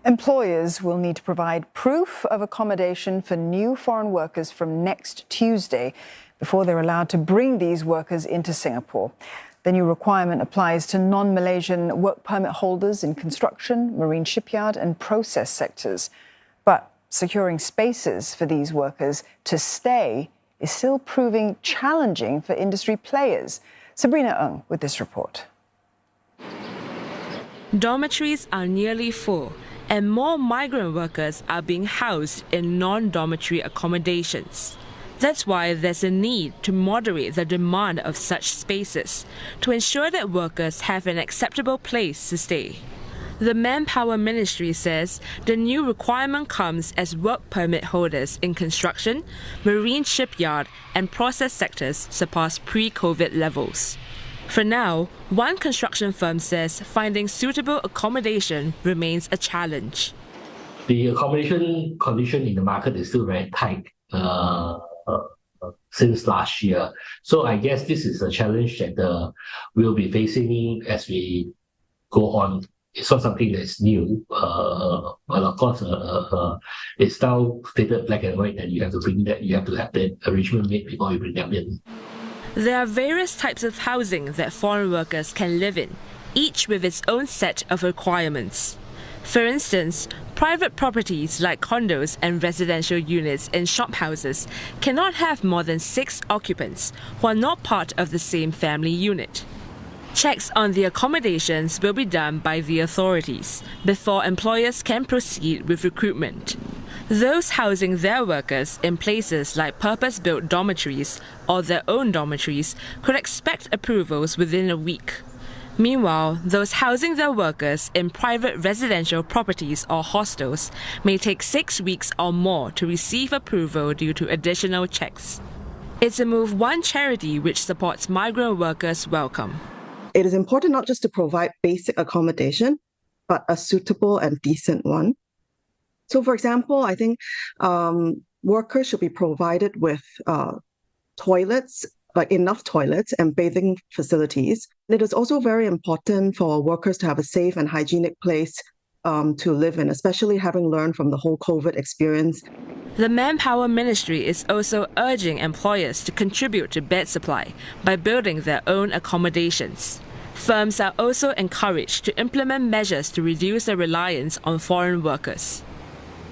Employers will need to provide proof of accommodation for new foreign workers from next Tuesday before they're allowed to bring these workers into Singapore. The new requirement applies to non-Malaysian work permit holders in construction, marine shipyard and process sectors. But securing spaces for these workers to stay is still proving challenging for industry players. Sabrina Ng with this report. Dormitories are nearly full, and more migrant workers are being housed in non-dormitory accommodations. That's why there's a need to moderate the demand of such spaces to ensure that workers have an acceptable place to stay. The Manpower Ministry says the new requirement comes as work permit holders in construction, marine shipyard and process sectors surpass pre-COVID levels. For now, one construction firm says finding suitable accommodation remains a challenge. The accommodation condition in the market is still very tight since last year. So I guess this is a challenge that we'll be facing as we go on. It's not something that's new, but of course, it's now stated black and white that you have to have the arrangement made before you bring them in. There are various types of housing that foreign workers can live in, each with its own set of requirements. For instance, private properties like condos and residential units in shophouses cannot have more than 6 occupants who are not part of the same family unit. Checks on the accommodations will be done by the authorities before employers can proceed with recruitment. Those housing their workers in places like purpose-built dormitories or their own dormitories could expect approvals within a week. Meanwhile, those housing their workers in private residential properties or hostels may take 6 weeks or more to receive approval due to additional checks. It's a move one charity which supports migrant workers welcome. It is important not just to provide basic accommodation, but a suitable and decent one. So, for example, I think workers should be provided with toilets, like enough toilets and bathing facilities. It is also very important for workers to have a safe and hygienic place to live in, especially having learned from the whole COVID experience. The Manpower Ministry is also urging employers to contribute to bed supply by building their own accommodations. Firms are also encouraged to implement measures to reduce their reliance on foreign workers.